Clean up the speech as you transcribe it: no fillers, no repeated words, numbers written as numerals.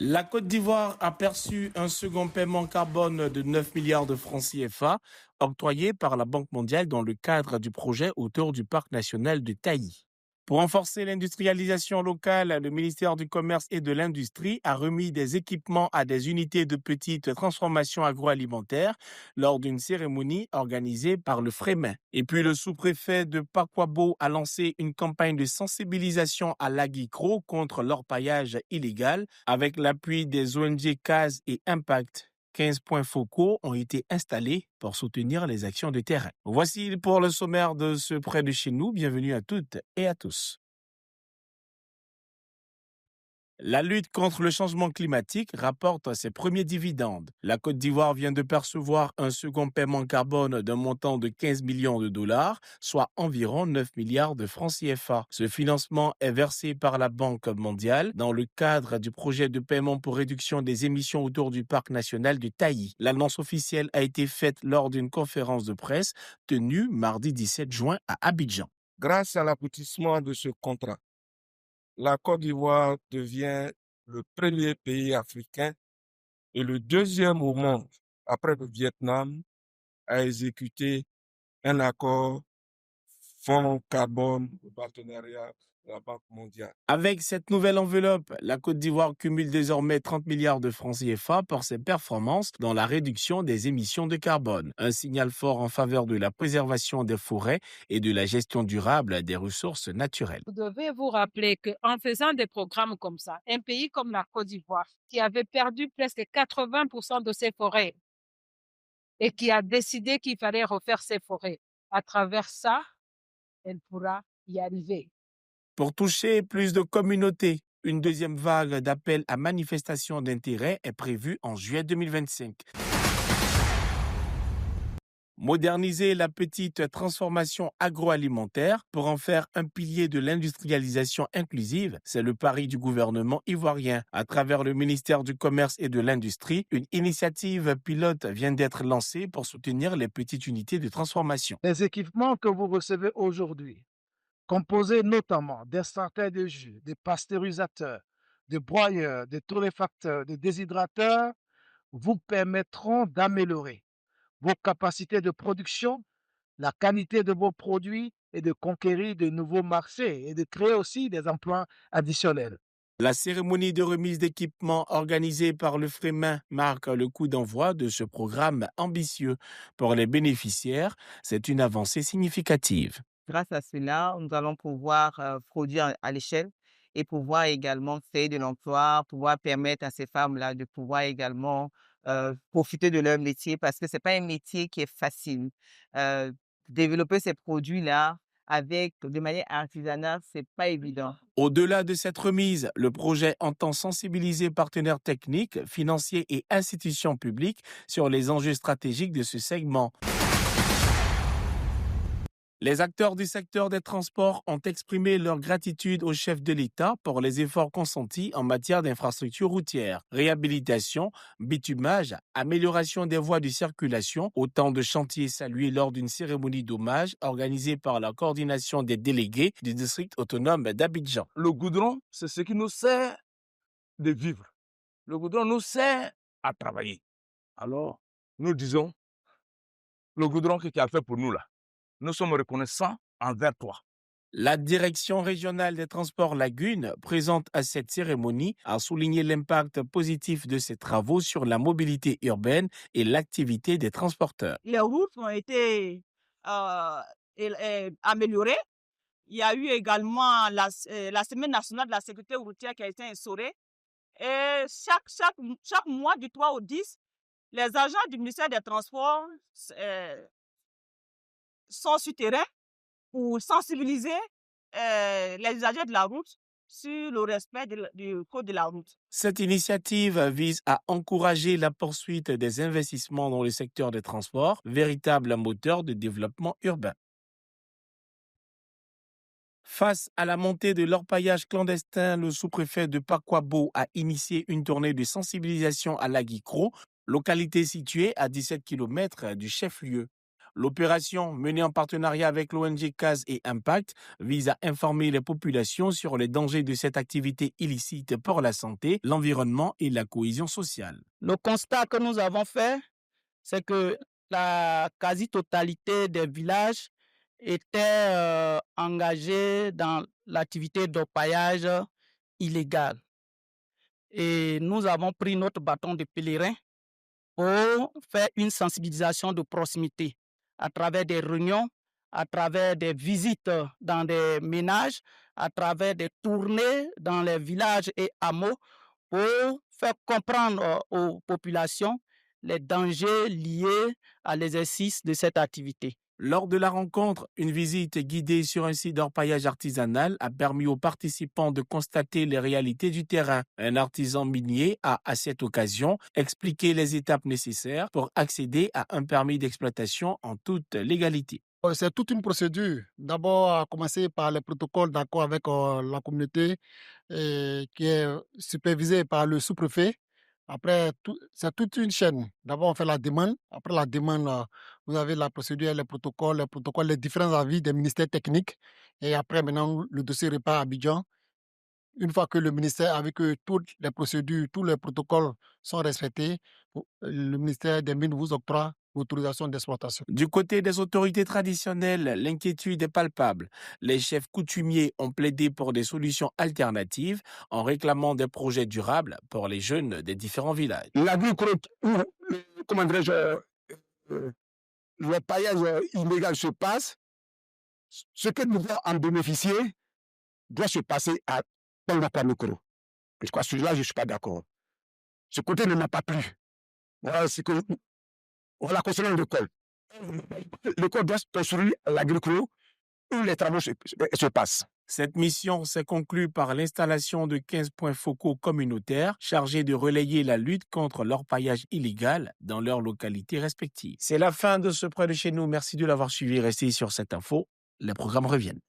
La Côte d'Ivoire a perçu un second paiement carbone de 9 milliards de francs CFA octroyé par la Banque mondiale dans le cadre du projet autour du parc national de Taï. Pour renforcer l'industrialisation locale, le ministère du Commerce et de l'Industrie a remis des équipements à des unités de petite transformation agroalimentaire lors d'une cérémonie organisée par le Fremen. Et puis le sous-préfet de Pakwabo a lancé une campagne de sensibilisation à l'agri-cro contre l'orpaillage illégal avec l'appui des ONG CAS et Impact. 15 points focaux ont été installés pour soutenir les actions de terrain. Voici pour le sommaire de ce près de chez nous. Bienvenue à toutes et à tous. La lutte contre le changement climatique rapporte ses premiers dividendes. La Côte d'Ivoire vient de percevoir un second paiement carbone d'un montant de 15 millions de dollars, soit environ 9 milliards de francs CFA. Ce financement est versé par la Banque mondiale dans le cadre du projet de paiement pour réduction des émissions autour du parc national de Taï. L'annonce officielle a été faite lors d'une conférence de presse tenue mardi 17 juin à Abidjan. Grâce à l'aboutissement de ce contrat, la Côte d'Ivoire devient le premier pays africain et le deuxième au monde, après le Vietnam, à exécuter un accord fonds carbone de partenariat de la Banque mondiale. Avec cette nouvelle enveloppe, la Côte d'Ivoire cumule désormais 30 milliards de francs CFA pour ses performances dans la réduction des émissions de carbone. Un signal fort en faveur de la préservation des forêts et de la gestion durable des ressources naturelles. Vous devez vous rappeler qu'en faisant des programmes comme ça, un pays comme la Côte d'Ivoire, qui avait perdu presque 80% de ses forêts et qui a décidé qu'il fallait refaire ses forêts, à travers ça, elle pourra y arriver. Pour toucher plus de communautés, une deuxième vague d'appels à manifestation d'intérêt est prévue en juillet 2025. Moderniser la petite transformation agroalimentaire pour en faire un pilier de l'industrialisation inclusive, c'est le pari du gouvernement ivoirien. À travers le ministère du Commerce et de l'Industrie, une initiative pilote vient d'être lancée pour soutenir les petites unités de transformation. Les équipements que vous recevez aujourd'hui, composés notamment d'extracteurs de jus, de pasteurisateurs, de broyeurs, de torréfacteurs, de déshydrateurs, vous permettront d'améliorer vos capacités de production, la qualité de vos produits et de conquérir de nouveaux marchés et de créer aussi des emplois additionnels. La cérémonie de remise d'équipements organisée par le Fremen marque le coup d'envoi de ce programme ambitieux. Pour les bénéficiaires, c'est une avancée significative. Grâce à cela, nous allons pouvoir produire à l'échelle et pouvoir également créer de l'emploi, pouvoir permettre à ces femmes-là de pouvoir également profiter de leur métier parce que c'est pas un métier qui est facile. Développer ces produits-là de manière artisanale, c'est pas évident. Au-delà de cette remise, le projet entend sensibiliser partenaires techniques, financiers et institutions publiques sur les enjeux stratégiques de ce segment. Les acteurs du secteur des transports ont exprimé leur gratitude au chef de l'État pour les efforts consentis en matière d'infrastructures routières, réhabilitation, bitumage, amélioration des voies de circulation, autant de chantiers salués lors d'une cérémonie d'hommage organisée par la coordination des délégués du district autonome d'Abidjan. Le goudron, c'est ce qui nous sert de vivre. Le goudron nous sert à travailler. Alors, nous disons, le goudron que tu as fait pour nous là, nous sommes reconnaissants envers toi. La direction régionale des transports Lagune, présente à cette cérémonie, a souligné l'impact positif de ces travaux sur la mobilité urbaine et l'activité des transporteurs. Les routes ont été améliorées. Il y a eu également la Semaine nationale de la sécurité routière qui a été instaurée. Et chaque mois, du 3 au 10, les agents du ministère des Transports sont sur terrain pour sensibiliser les usagers de la route sur le respect du code de la route. Cette initiative vise à encourager la poursuite des investissements dans le secteur des transports, véritable moteur de développement urbain. Face à la montée de l'orpaillage clandestin, le sous-préfet de Pakwabo a initié une tournée de sensibilisation à l'agri-cro, localité située à 17 km du chef-lieu. L'opération, menée en partenariat avec l'ONG CAS et Impact, vise à informer les populations sur les dangers de cette activité illicite pour la santé, l'environnement et la cohésion sociale. Le constat que nous avons fait, c'est que la quasi-totalité des villages étaient engagés dans l'activité d'orpaillage illégal. Et nous avons pris notre bâton de pèlerin pour faire une sensibilisation de proximité à travers des réunions, à travers des visites dans des ménages, à travers des tournées dans les villages et hameaux pour faire comprendre aux populations les dangers liés à l'exercice de cette activité. Lors de la rencontre, une visite guidée sur un site d'orpaillage artisanal a permis aux participants de constater les réalités du terrain. Un artisan minier a, à cette occasion, expliqué les étapes nécessaires pour accéder à un permis d'exploitation en toute légalité. C'est toute une procédure. D'abord, à commencer par les protocoles d'accord avec la communauté qui est supervisée par le sous-préfet. Après, c'est toute une chaîne. D'abord, on fait la demande. Après la demande, vous avez la procédure, les protocoles, les différents avis des ministères techniques. Et après, maintenant, le dossier repart à Abidjan. Une fois que le ministère, avec toutes les procédures, tous les protocoles sont respectés, le ministère des Mines vous octroie l'autorisation d'exploitation. Du côté des autorités traditionnelles, l'inquiétude est palpable. Les chefs coutumiers ont plaidé pour des solutions alternatives en réclamant des projets durables pour les jeunes des différents villages. Comment dirais-je, le paillage illégal se passe, ce que nous devons en bénéficier doit se passer à Tongapanokoro. Je crois que celui-là, je ne suis pas d'accord. Ce côté ne m'a pas plu. Voilà, c'est que voilà, concernant l'école. L'école doit se construire à l'agriculture où les travaux se passent. Cette mission s'est conclue par l'installation de 15 points focaux communautaires chargés de relayer la lutte contre l'orpaillage illégal dans leurs localités respectives. C'est la fin de ce Près de chez nous. Merci de l'avoir suivi. Restez sur cette info. Les programmes reviennent.